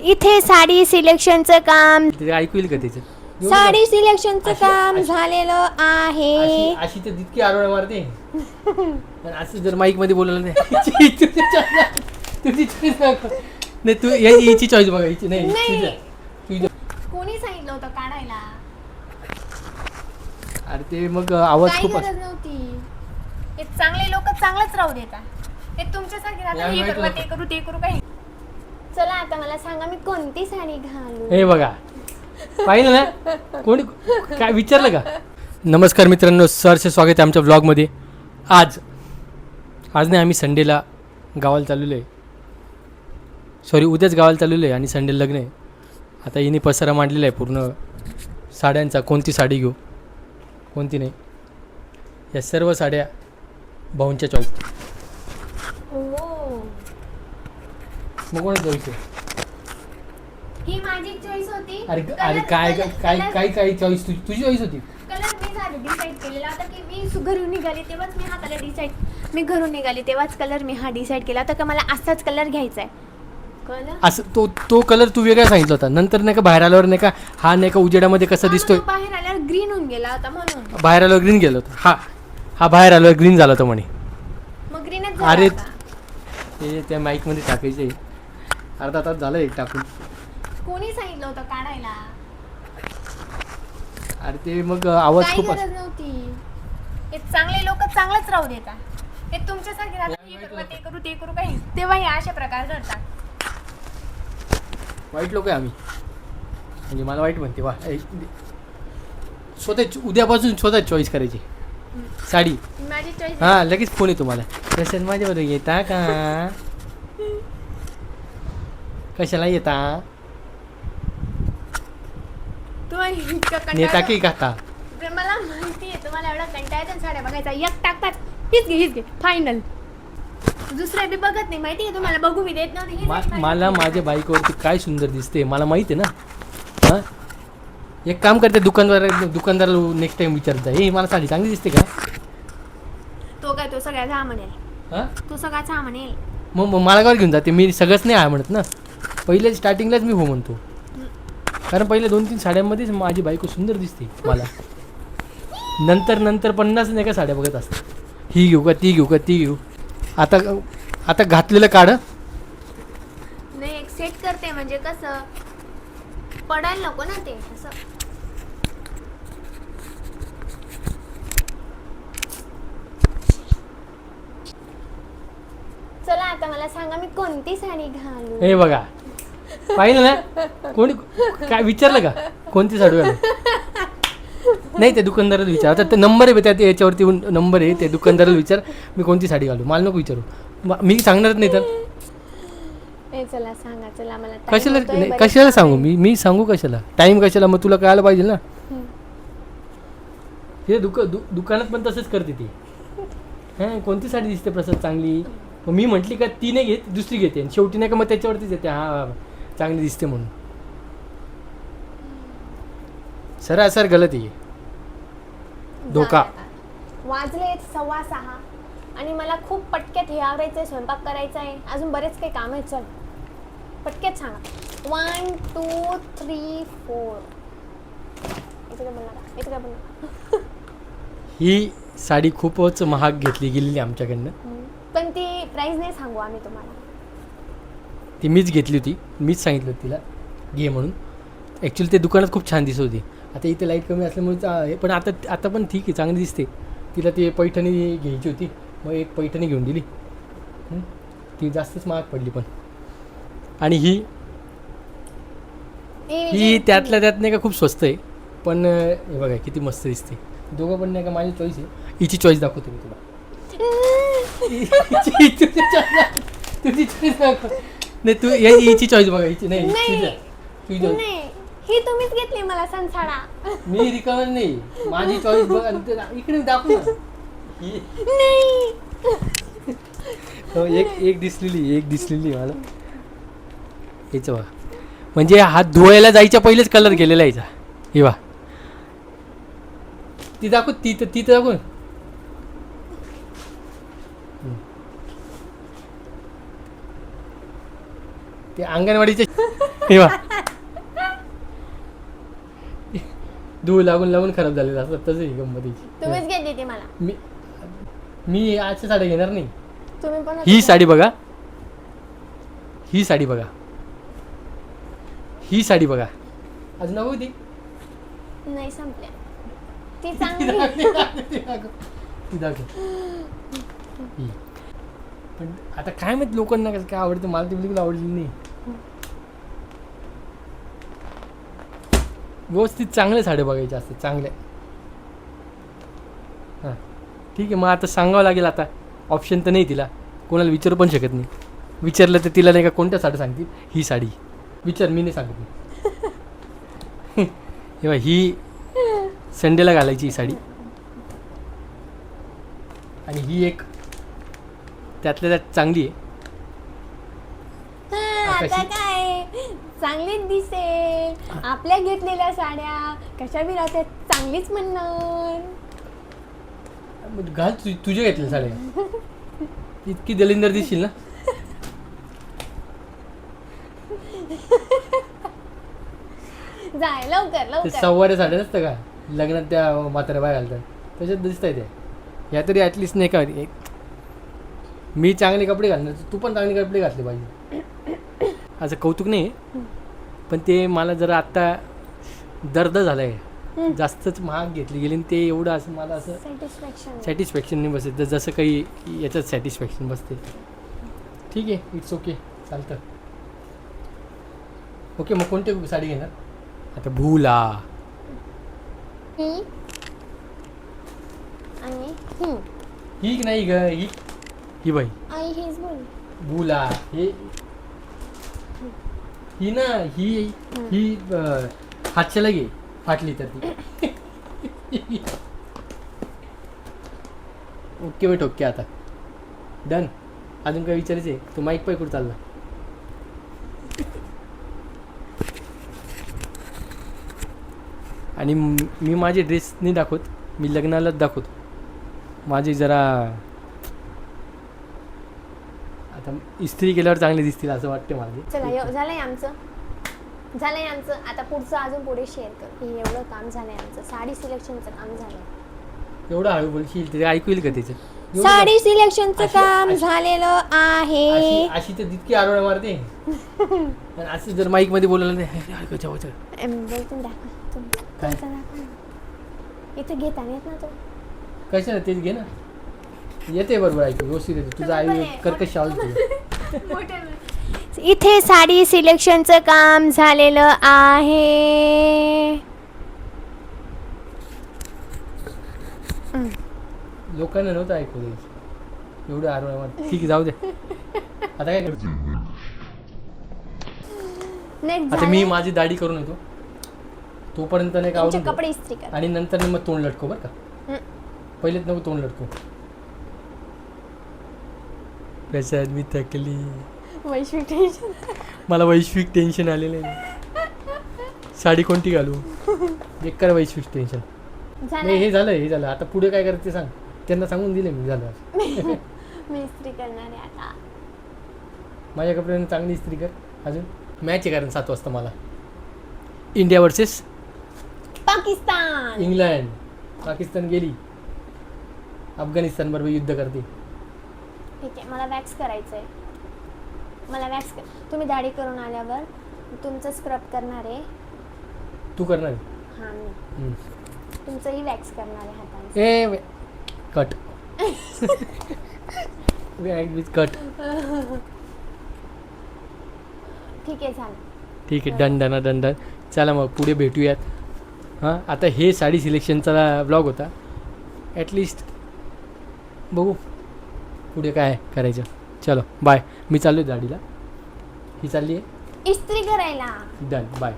इथे साडी सिलेक्शनचं काम ते ऐकू येईल का त्याचं? साडी सिलेक्शनचं काम झालेलं आहे. अशी तर तितकी आरोळ मारते पण असं जर माईक मध्ये बोलवलं नाही तुझी choice दाखव. नाही तू हिची चॉईस बघा हिची नाही तुझं. कोणी सांगितलं होतं काढायला? अरे ते मग आवाज काही खूप गरज नव्हती. हे चांगले लोक चांगलंच राहू देतात. हे तुमच्यासारखे राहतात हे करू ते करू ते करू काही. चला आता मला सांगा मी कोणती साडी घालू? हे बघा पाहिलं ना कोणी काय विचारलं का? नमस्कार मित्रांनो, सरचे स्वागत आहे आमच्या व्लॉगमध्ये. आज नाही आम्ही संडेला गावाला चाललेलो आहे. सॉरी उद्याच गावाला चाललेलो आहे आणि संडेला लग्न आहे. आता हिने पसारा मांडलेला आहे पूर्ण साड्यांचा. कोणती साडी घेऊ कोणती नाही या सर्व साड्या भाऊंच्या चॉईस. मग कोणा चॉईस आहे? ही माझी चॉईस होती. अरे अरे काय चॉईस तुझी चॉईस होती. कलर मी झाले डिसाईड केलेला होता की मी घरून निघाली तेव्हाच मी हा कलर डिसाईड घरून निघाली तेव्हाच कलर मी हा डिसाईड केला होता की मला असाच कलर घ्यायचा आहे. कलर असं तो कलर तू वेगळा सांगितला होता. नंतर नाही का बाहेर आल्यावर नाही का हा नाही का उजेडामध्ये कसा दिसतोय. बाहेर आल्यावर ग्रीन होऊन गेला होता म्हणून. बाहेर आल्यावर ग्रीन गेला होता. हा बाहेर आल्यावर ग्रीन झाला होता म्हणे. मग ग्रीनच अरे झाला. ते त्या माईक मध्ये टाकायचे. अर्धा तास झालं एक टाकून. कोणी सांगितलं होतं काढायला? अरे ते मग आवाज काही खूप गरज नव्हती. हे चांगले लोक चांगलंच राहू देतात. हे तुमच्यासारखे राहतात हे करू ते करू ते करू काही. तेव्हा हे अशा प्रकार घडतात. वाईट लोक आहे आम्ही. म्हणजे मला वाईट म्हणते वा. स्वतः उद्यापासून स्वतः चॉईस करायची साडी. माझी चॉईस हा लगेच फोन आहे तुम्हाला. कशाला माझ्याबरोबर येता का? कशाला येता? नेता की खाता? मला माहिती आहे तुम्हाला एवढा कंटाळा साड्या बघायचा. एक टाकतात हीच घे फायनल. दुसऱ्या बी बघत नाही माहिती आहे तुम्हाला. बघू मी देत नव्हते. मला माझ्या बाईकवरती काय सुंदर दिसते मला माहिती आहे ना. हां एक काम करते दुकानदाराला नेक्स्ट टाइम विचारता हे मला साडी चांगली दिसते का? तो सगळ्याच हा म्हणेल. हां तो सगळाच हा म्हणेल. मग मला काय घेऊन जाते. मी सगळंच नाही आहे म्हणत ना. पहिले स्टार्टिंगलाच मी हो म्हणतो. कारण पहिले 2-3 साड्यांमध्येच माझी बायको सुंदर दिसते मला. नंतर 50 नाही का साड्या बघत असतात. ही घेऊ का ती घेऊ का ती घेऊ. आता घातलेलं काढ. नाही एक सेट करते म्हणजे कसं पडायला नको ना ते असं. चला आता मला सांगा मी कोणती साडी घालू? हे बघा पाहिलं ना कोणी काय विचारलं का कोणती साडी घालू? नाही ते दुकानदाराला विचार. आता ते नंबर आहे त्यात याच्यावरती नंबर आहे. ते दुकानदाराला विचार मी कोणती साडी घालू. मला नको विचारू. मी सांगणारच नाही तर. चला सांगा. चला मला कशाला सांगू मी सांगू कशाला. टाइम कशाला. मग तुला कळायला पाहिजे ना. हे दुकानात पण तसंच करते ती. हां कोणती साडी दिसते प्रसाद चांगली. मग मी म्हटली का ती नाही घेत दुसरी घेते. आणि शेवटी नाही का मग त्याच्यावरतीच येते हा चांगली दिसते म्हणून. सरासर गलत आहे. धोका. वाजले 6:15 आणि मला खूप पटक्यात हे आवरायचंय. स्वयंपाक करायचा आहे. अजून बरेच काही काम आहेत. चल पटक्यात सांगा. 1 2 3 4 इकडे बोला. ही साडी खूपच महाग घेतली गेलेली आमच्याकडनं. पण ती प्राइस नाही सांगू आम्ही तुम्हाला. ती मीच घेतली होती. मीच सांगितलं होतं तिला घे म्हणून. ॲक्च्युली ते दुकानात खूप छान दिसत होती. आता इथे लाईट कमी असल्यामुळे पण आता पण ठीक आहे चांगली दिसते. तिला ती पैठणी घ्यायची होती. मग एक पैठणी घेऊन दिली. ती जास्तच महाग पडली पण. आणि ही त्यातल्या त्यात नाही का खूप स्वस्त आहे. पण हे बघा किती मस्त दिसते. दोघं पण नाही का माझी चॉईस आहे. हिची चॉईस दाखवतो मी तुला. तुझी चॉईस दाखव. नाही तू हिची चॉईस बघा. हिची नाही तुझी ही तुम्हीच घेतली मला संसाडा. मी रिकवर नाही. माझी चॉईस बघ. इकडे दाखव ना. नाही एक दिसलेली मला. हेच बघा म्हणजे हात धुवायला जायच्या पहिलेच कलर गेलेला यायचा. हे वा ती दाखव. ती दाखव. ते अंगणवाडीचे हे बघ. धूळ लागून लागून खराब झालेलं असं तसं ही गंमतीची. तुम्हीच घेतली ती मला. मी आजच्या साड्या घेणार नाही. तुम्ही पण ही साडी बघा, ही साडी बघा, ही साडी बघा. अजून नको ती नाही संपल्या. ती चांगली. ती दाखव. ही. पण आता काय माहित लोकांना कसं काय आवडतं, मला ती बिलकुल आवडली नाही. व्यवस्थित चांगल्या साड्या बघायच्या असतात, चांगल्या. हां ठीक आहे, मग आता सांगावं लागेल. आता ऑप्शन तर नाही तिला, कोणाला विचारू पण शकत नाही. विचारलं तर तिला नाही का कोणत्या साड्या सांगतील, ही साडी विचार, मी नाही सांगत नाही. हे ही संडेला घालायची ही साडी. आणि ही एक त्यातल्या त्यात चांगली आहे. आता काय चांगलीच दिसेल. आपल्या घेतलेल्या साड्या कशा बी राहतात, चांगलीच म्हणणार. घाल तुझ्या घेतल्या साड्या, इतकी दलिंदर दिसशील ना. जाय लवकर ते लवकर. सव्वाऱ्या साड्या नसतं का लग्नात त्या म्हाताऱ्या बाय घालतात, त्याच्यात दिसत आहे त्या. ह्या तरी ॲटलिस्ट नाही का, मी चांगले कपडे घालणार, तू पण चांगले कपडे घातले पाहिजे. असं कौतुक नाही, पण ते मला जरा आत्ता दर्द झाला आहे. जास्तच महाग घेतली गेली आणि ते एवढं असं मला असं सॅटिस्फॅक्शन नाही बसत, जसं काही याच्यात सॅटिस्फॅक्शन बसते. ठीक आहे, इट्स ओके, चालतं. ओके, मग कोणती साडी घेणार आता? भूला ही आणि ही. ही नाही ग, ही बाई आई हेच बोल. भूला हे ही ना, ही हातच्याला घे, फाटली तर ती. ओके बेट, ओके. आता डन. अजून काय विचारायचं आहे? तू माईक पाय कुठं चालला? आणि मी माझे ड्रेस नाही दाखवत, मी लग्नालाच दाखवतो. माझी जरा आता इस्त्री केल्यावर चांगले दिसतील असं वाटतं मला. चला झालंय आमचं, झालंय आमचं. आता पुढचं अजून पुढे शेअर कर. हे एवढं काम झालंय आमचं, साडी सिलेक्शनचं काम झालंय. एवढं हळू बोलशील ते ऐकू येईल का त्याच्यात? साडी सिलेक्शनचं काम झालेलं आहे. अशी तर तितकी आरोळ्या मारते. पण असं जर माईक मध्ये बोलायला नाही बोलतो दाखव. काय? इथं घेता येत ना तो. कशाला, तेच घे ना. येते बरोबर ऐकू, व्यवस्थित येते. तुझं आई कर्कश आवाज. इथे साडी सिलेक्शनचं काम झालेलं आहे. लोकांना नव्हतं ऐकू द्यायचं, एवढं आरोळ्या मारते. ठीक आहे, जाऊ दे. आता काय करतो? आता मी माझी दाढी करून येतो, तोपर्यंत नाही का आवडून कपडे इस्त्री कर. आणि नंतर मग तोंड लटको बरं का. पहिलेच नको तोंड लटको. प्रसाद मी थकली. वैश्विक टेन्शन. मला वैश्विक टेन्शन आलेलं आहे. साडी कोणती घालू, बेकार वैश्विक टेन्शन. नाही, हे झालं. आता पुढे काय करायचं ते सांग. त्यांना सांगून दिले मी, झालं. मी इस्त्री करणार आहे आता. माझ्या कपड्यांना चांगली इस्त्री कर. अजून मॅच आहे कारण 7 वाजता मला. India versus Pakistan. England. Pakistan गेली, अफगाणिस्तान बरोबर युद्ध करते. ठीक आहे, मला वॅक्स करायचं आहे. मला वॅक्स कर. तुम्ही दाढी करून आल्यावर तुमचं स्क्रब करणार आहे. तू करणार? हां, मी तुमचंही वॅक्स करणार आहे हाताने. ए कट. कट. ठीक आहे, झालं. ठीक आहे, डन डन डन डन. चला मग पुढे भेटूयात. हां, आता हे साडी सिलेक्शनचा ब्लॉग होता. ॲटलिस्ट बघू पुढे काय करायचं. चलो बाय. मी चाललो आहे दाढीला, ही चालली आहे इस्त्री करायला. डन. बाय.